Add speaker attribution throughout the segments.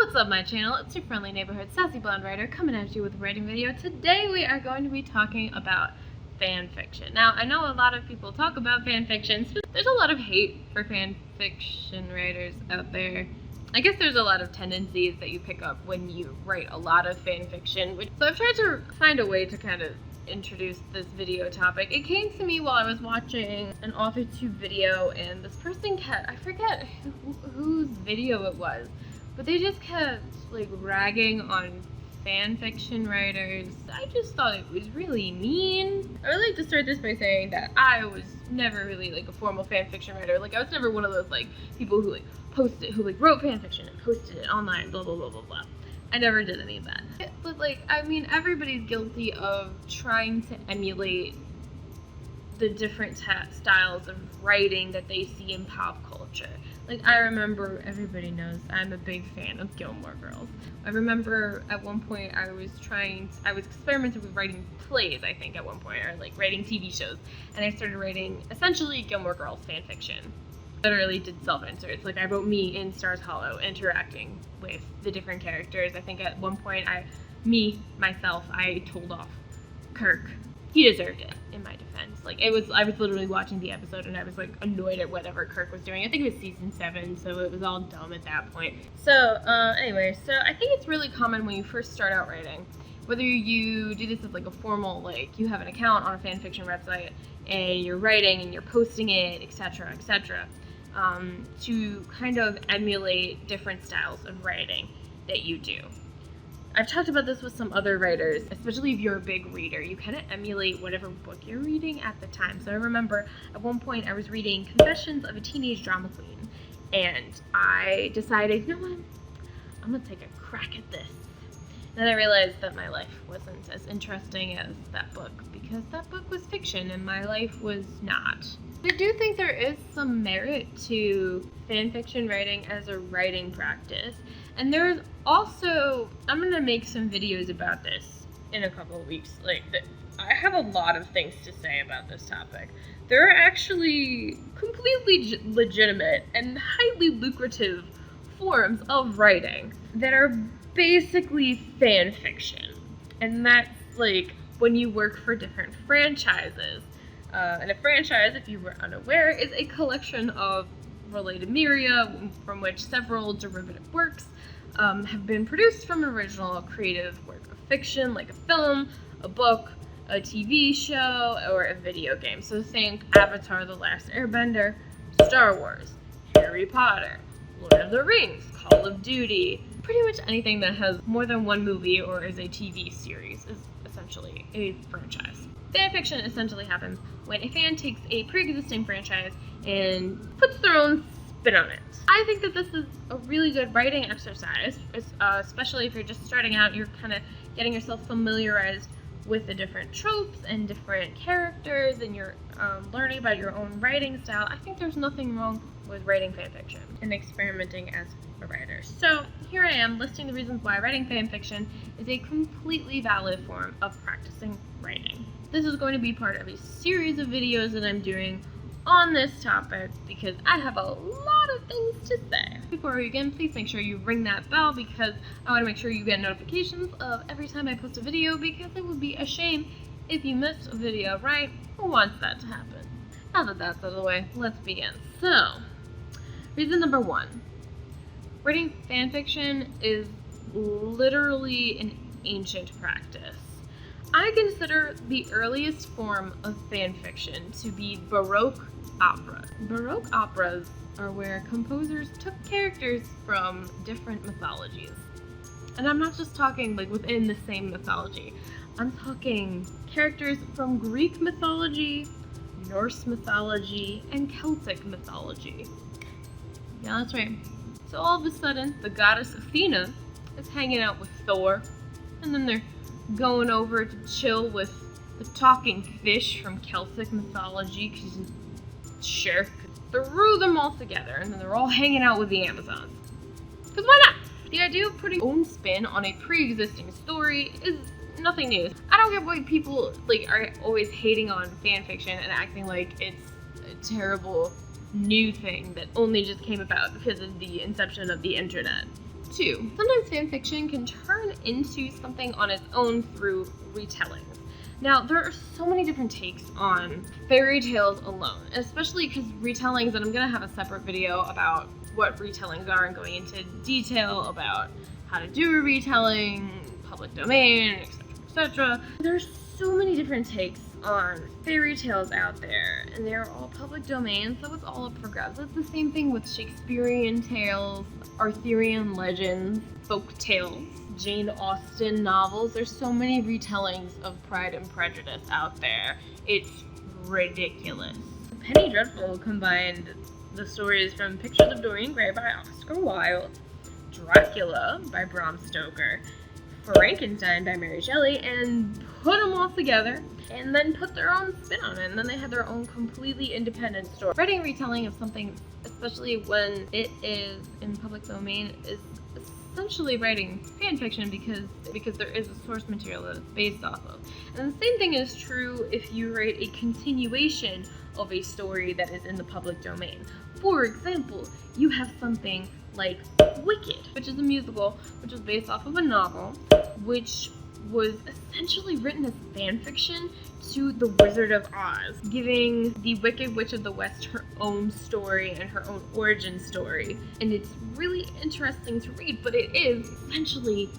Speaker 1: What's up, my channel? It's your friendly neighborhood sassy blonde writer coming at you with a writing video. Today we are going to be talking about fan fiction. Now, I know a lot of people talk about fan fiction. There's a lot of hate for fan fiction writers out there. I guess there's a lot of tendencies that you pick up when you write a lot of fan fiction. So I've tried to find a way to kind of introduce this video topic. It came to me while I was watching an authortube video, and this person kept, I forget whose video it was, but they just kept like ragging on fan fiction writers. I just thought it was really mean. I would like to start this by saying that I was never really like a formal fan fiction writer. Like, I was never one of those like people who wrote fan fiction and posted it online, blah blah blah blah blah. I never did any of that. But like, I mean, everybody's guilty of trying to emulate the different styles of writing that they see in pop culture. Like, I remember, everybody knows I'm a big fan of Gilmore Girls. I remember at one point I was experimenting with writing plays, I think, at one point, or like writing TV shows, and I started writing essentially Gilmore Girls fan fiction. Literally did self-inserts. Like, I wrote me in Stars Hollow interacting with the different characters. I think at one point I told off Kirk. He deserved it, in my defense. Like, I was literally watching the episode and I was like annoyed at whatever Kirk was doing. I think it was season 7, so it was all dumb at that point. So anyway, so I think it's really common when you first start out writing, whether you do this as like a formal, like you have an account on a fan fiction website and you're writing and you're posting it, etc., etc., to kind of emulate different styles of writing that you do. I've talked about this with some other writers, especially if you're a big reader. You kind of emulate whatever book you're reading at the time. So I remember at one point I was reading Confessions of a Teenage Drama Queen, and I decided, you know what, I'm going to take a crack at this. And then I realized that my life wasn't as interesting as that book, because that book was fiction and my life was not. I do think there is some merit to fan fiction writing as a writing practice. And there's also, I'm going to make some videos about this in a couple of weeks. Like, I have a lot of things to say about this topic. There are actually completely legitimate and highly lucrative forms of writing that are basically fan fiction. And that's like when you work for different franchises. And a franchise, if you were unaware, is a collection of related media from which several derivative works have been produced from an original creative work of fiction, like a film, a book, a TV show, or a video game. So think Avatar: The Last Airbender, Star Wars, Harry Potter, Lord of the Rings, Call of Duty. Pretty much anything that has more than one movie or is a TV series is essentially a franchise. Fan fiction essentially happens when a fan takes a pre-existing franchise and puts their own spin on it. I think that this is a really good writing exercise, especially if you're just starting out, you're kind of getting yourself familiarized with the different tropes and different characters, and you're learning about your own writing style. I think there's nothing wrong with writing fan fiction and experimenting as a writer. So here I am listing the reasons why writing fan fiction is a completely valid form of practicing writing. This is going to be part of a series of videos that I'm doing on this topic because I have a lot of things to say. Before we begin, please make sure you ring that bell because I want to make sure you get notifications of every time I post a video, because it would be a shame if you missed a video, right? Who wants that to happen? Now that that's out of the way, let's begin. So, reason number 1. Writing fan fiction is literally an ancient practice. I consider the earliest form of fan fiction to be Baroque opera. Baroque operas are where composers took characters from different mythologies. And I'm not just talking like within the same mythology. I'm talking characters from Greek mythology, Norse mythology, and Celtic mythology. Yeah, that's right. So all of a sudden, the goddess Athena is hanging out with Thor, and then they're going over to chill with the talking fish from Celtic mythology, because sure, threw them all together, and then they're all hanging out with the Amazons. Because why not? The idea of putting own spin on a pre-existing story is nothing new. I don't get why people like are always hating on fan fiction and acting like it's a terrible new thing that only just came about because of the inception of the internet. 2, sometimes fan fiction can turn into something on its own through retellings. Now, there are so many different takes on fairy tales alone, especially because retellings, and I'm going to have a separate video about what retellings are and going into detail about how to do a retelling, public domain, etc., etc. There's so many different takes on fairy tales out there, and they're all public domain, so it's all up for grabs. It's the same thing with Shakespearean tales, Arthurian legends, folk tales, Jane Austen novels. There's so many retellings of Pride and Prejudice out there. It's ridiculous. Penny Dreadful combined the stories from Pictures of Dorian Gray by Oscar Wilde, Dracula by Bram Stoker, Frankenstein by Mary Shelley, and put them all together and then put their own spin on it, and then they had their own completely independent story. Writing a retelling of something, especially when it is in public domain, is essentially writing fan fiction because there is a source material that it's based off of. And the same thing is true if you write a continuation of a story that is in the public domain. For example, you have something like Wicked, which is a musical, which is based off of a novel, which was essentially written as fan fiction to The Wizard of Oz, giving the Wicked Witch of the West her own story and her own origin story. And it's really interesting to read, but it is essentially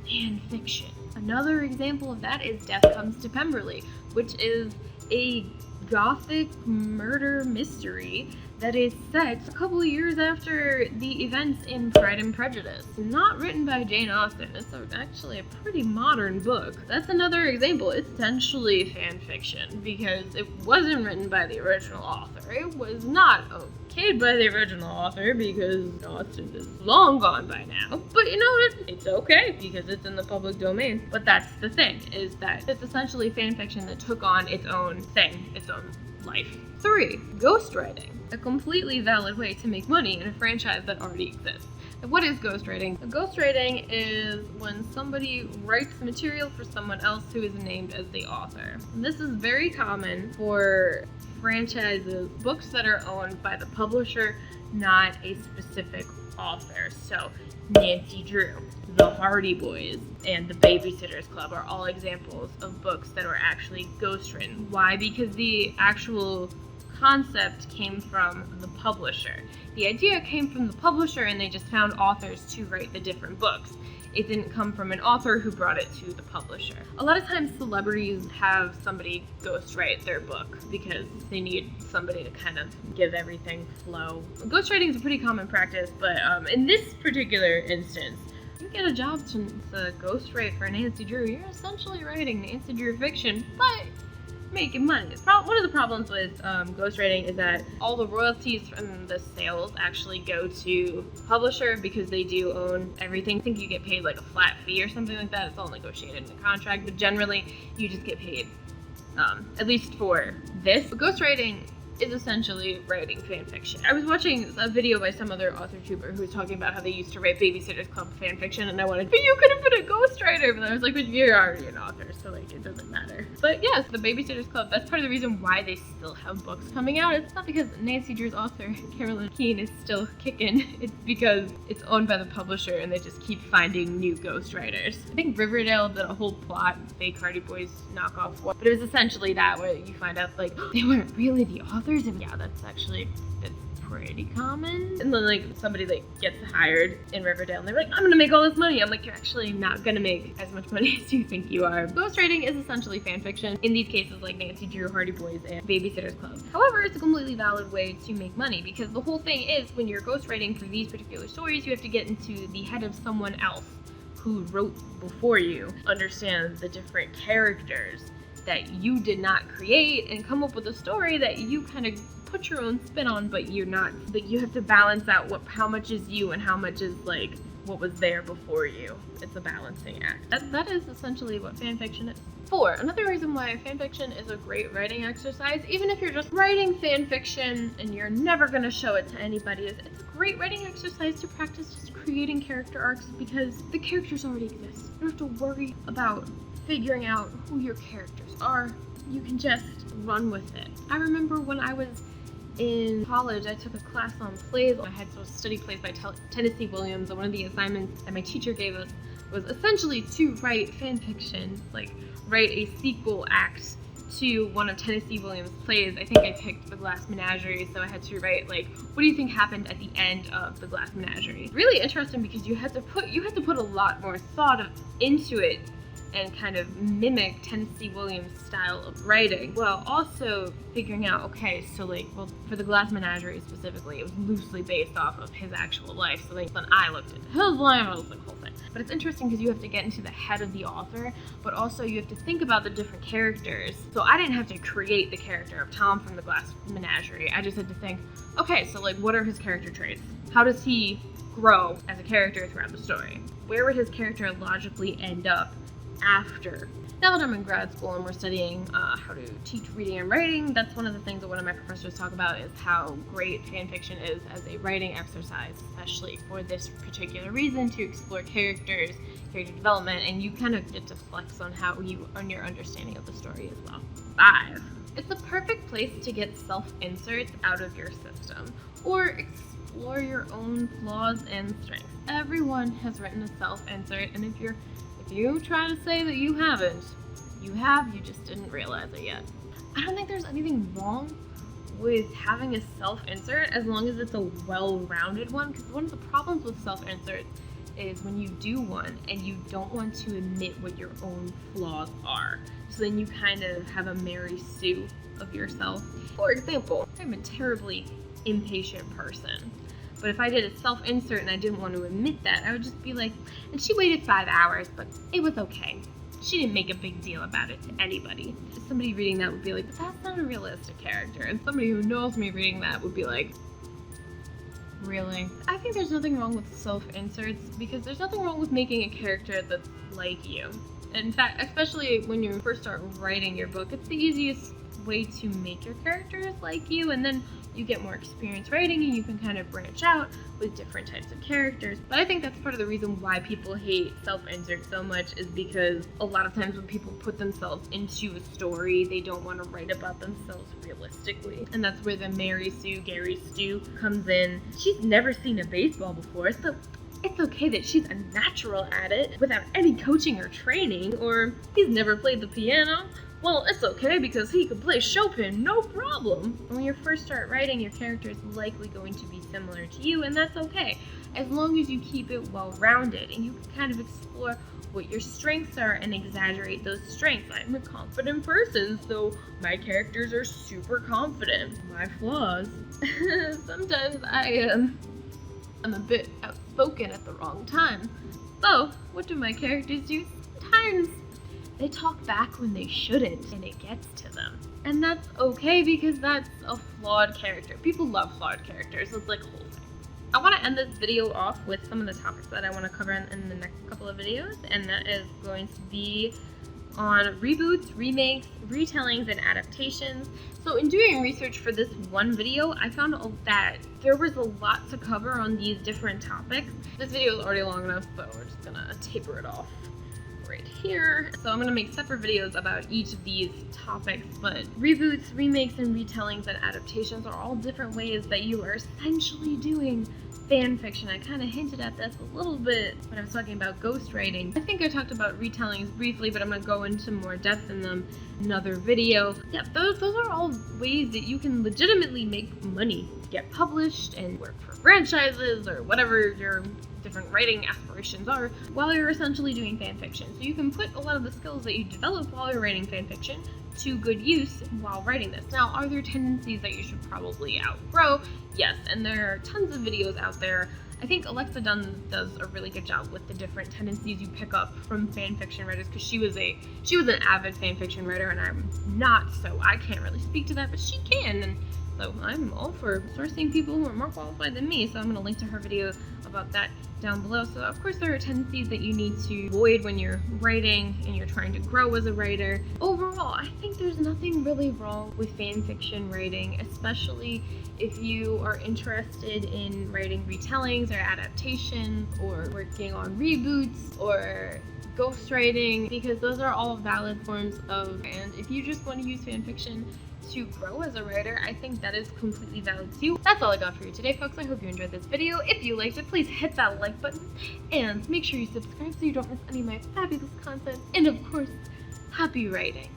Speaker 1: fan fiction. Another example of that is Death Comes to Pemberton, which is a gothic murder mystery that is set a couple of years after the events in Pride and Prejudice. Not written by Jane Austen. It's actually a pretty modern book. That's another example. It's essentially fan fiction because it wasn't written by the original author. It was not okayed by the original author because Austen is long gone by now. But you know what? It's okay because it's in the public domain. But that's the thing, is that it's essentially fan fiction that took on its own thing, its own life. 3. Ghostwriting. A completely valid way to make money in a franchise that already exists. And what is ghostwriting? Ghostwriting is when somebody writes material for someone else who is named as the author. And this is very common for franchises, books that are owned by the publisher, not a specific author. So Nancy Drew, The Hardy Boys, and The Babysitter's Club are all examples of books that were actually ghostwritten. Why? Because the actual concept came from the publisher. The idea came from the publisher and they just found authors to write the different books. It didn't come from an author who brought it to the publisher. A lot of times celebrities have somebody ghostwrite their book because they need somebody to kind of give everything flow. Ghostwriting is a pretty common practice, but in this particular instance, you get a job to ghostwrite for Nancy Drew. You're essentially writing Nancy Drew fiction, but making money. One of the problems with ghostwriting is that all the royalties from the sales actually go to the publisher because they do own everything. I think you get paid like a flat fee or something like that. It's all negotiated in the contract, but generally you just get paid, at least for this. But ghostwriting is essentially writing fan fiction. I was watching a video by some other authortuber who was talking about how they used to write Babysitter's Club fan fiction, and I wanted, but you could have been a ghostwriter. But I was like, but you're already an author, so like it doesn't matter. But yes, the Babysitter's Club, that's part of the reason why they still have books coming out. It's not because Nancy Drew's author, Carolyn Keene, is still kicking. It's because it's owned by the publisher and they just keep finding new ghostwriters. I think Riverdale did a whole plot, fake Hardy Boys knockoff one, but it was essentially that where you find out like they weren't really the authors. And yeah, that's pretty common. And then like somebody like gets hired in Riverdale and they're like, I'm gonna make all this money. I'm like, you're actually not gonna make as much money as you think you are. Ghostwriting is essentially fan fiction in these cases like Nancy Drew, Hardy Boys, and Babysitter's Club. However, it's a completely valid way to make money because the whole thing is when you're ghostwriting for these particular stories, you have to get into the head of someone else who wrote before you, understand the different characters that you did not create, and come up with a story that you kind of put your own spin on, but you have to balance out how much is you and how much is like what was there before you. It's a balancing act. That is essentially what fan fiction is. 4. Another reason why fan fiction is a great writing exercise, even if you're just writing fan fiction and you're never going to show it to anybody, is it's a great writing exercise to practice just creating character arcs because the characters already exist. You don't have to worry about figuring out who your characters are. You can just run with it. I remember when I was In college, I took a class on plays. I had to study plays by Tennessee Williams, and one of the assignments that my teacher gave us was essentially to write fan fiction, like write a sequel act to one of Tennessee Williams' plays. I think I picked The Glass Menagerie, so I had to write, like, what do you think happened at the end of The Glass Menagerie? Really interesting because you had to put a lot more thought into it and kind of mimic Tennessee Williams' style of writing, while also figuring out, okay, so like, well, for The Glass Menagerie specifically, it was loosely based off of his actual life, so like, then I looked into his life, I was like, whole thing. But it's interesting because you have to get into the head of the author, but also you have to think about the different characters. So I didn't have to create the character of Tom from The Glass Menagerie, I just had to think, okay, so like, what are his character traits? How does he grow as a character throughout the story? Where would his character logically end up after? Now that I'm in grad school and we're studying how to teach reading and writing, that's one of the things that one of my professors talk about is how great fan fiction is as a writing exercise, especially for this particular reason, to explore characters, character development, and you kind of get to flex on your understanding of the story as well. 5. It's the perfect place to get self-inserts out of your system, or explore your own flaws and strengths. Everyone has written a self-insert, and if you try to say that you haven't, you just didn't realize it yet. I don't think there's anything wrong with having a self-insert as long as it's a well-rounded one, because one of the problems with self-inserts is when you do one and you don't want to admit what your own flaws are. So then you kind of have a Mary Sue of yourself. For example, I'm a terribly impatient person. But if I did a self-insert and I didn't want to admit that, I would just be like, and she waited 5 hours, but it was okay. She didn't make a big deal about it to anybody. Somebody reading that would be like, but that's not a realistic character. And somebody who knows me reading that would be like, really? I think there's nothing wrong with self-inserts because there's nothing wrong with making a character that's like you. In fact, especially when you first start writing your book, it's the easiest way to make your characters like you, and then you get more experience writing and you can kind of branch out with different types of characters. But I think that's part of the reason why people hate self-inserts so much is because a lot of times when people put themselves into a story, they don't want to write about themselves realistically. And that's where the Mary Sue, Gary Stu comes in. She's never seen a baseball before, so it's okay that she's a natural at it without any coaching or training, or he's never played the piano. Well, it's okay because he could play Chopin, no problem. When you first start writing, your character is likely going to be similar to you, and that's okay, as long as you keep it well-rounded and you can kind of explore what your strengths are and exaggerate those strengths. I'm a confident person, so my characters are super confident. My flaws, sometimes I'm a bit outspoken at the wrong time. So, what do my characters do? Sometimes they talk back when they shouldn't, and it gets to them. And that's okay because that's a flawed character. People love flawed characters. It's like a whole thing. I want to end this video off with some of the topics that I want to cover in the next couple of videos, and that is going to be on reboots, remakes, retellings, and adaptations. So in doing research for this one video, I found that there was a lot to cover on these different topics. This video is already long enough, so we're just gonna taper it off right here. So I'm gonna make separate videos about each of these topics, but reboots, remakes, and retellings and adaptations are all different ways that you are essentially doing fan fiction. I kind of hinted at this a little bit when I was talking about ghostwriting. I think I talked about retellings briefly, but I'm going to go into more depth in them in another video. Yeah, those are all ways that you can legitimately make money, get published, and work for franchises or whatever your different writing aspirations are while you're essentially doing fan fiction. So you can put a lot of the skills that you develop while you're writing fan fiction to good use while writing this. Now, are there tendencies that you should probably outgrow? Yes, and there are tons of videos out there. I think Alexa Dunn does a really good job with the different tendencies you pick up from fan fiction writers, because she was an avid fan fiction writer and I'm not, so I can't really speak to that, but she can. And so I'm all for sourcing people who are more qualified than me, so I'm going to link to her video about that down below. So of course there are tendencies that you need to avoid when you're writing and you're trying to grow as a writer. Overall, I think there's nothing really wrong with fan fiction writing, especially if you are interested in writing retellings or adaptations or working on reboots or ghostwriting, because those are all valid forms of, and if you just want to use fan fiction to grow as a writer, I think that is completely valid too. That's all I got for you today, folks. I hope you enjoyed this video. If you liked it, please hit that like button and make sure you subscribe so you don't miss any of my fabulous content. And of course, happy writing.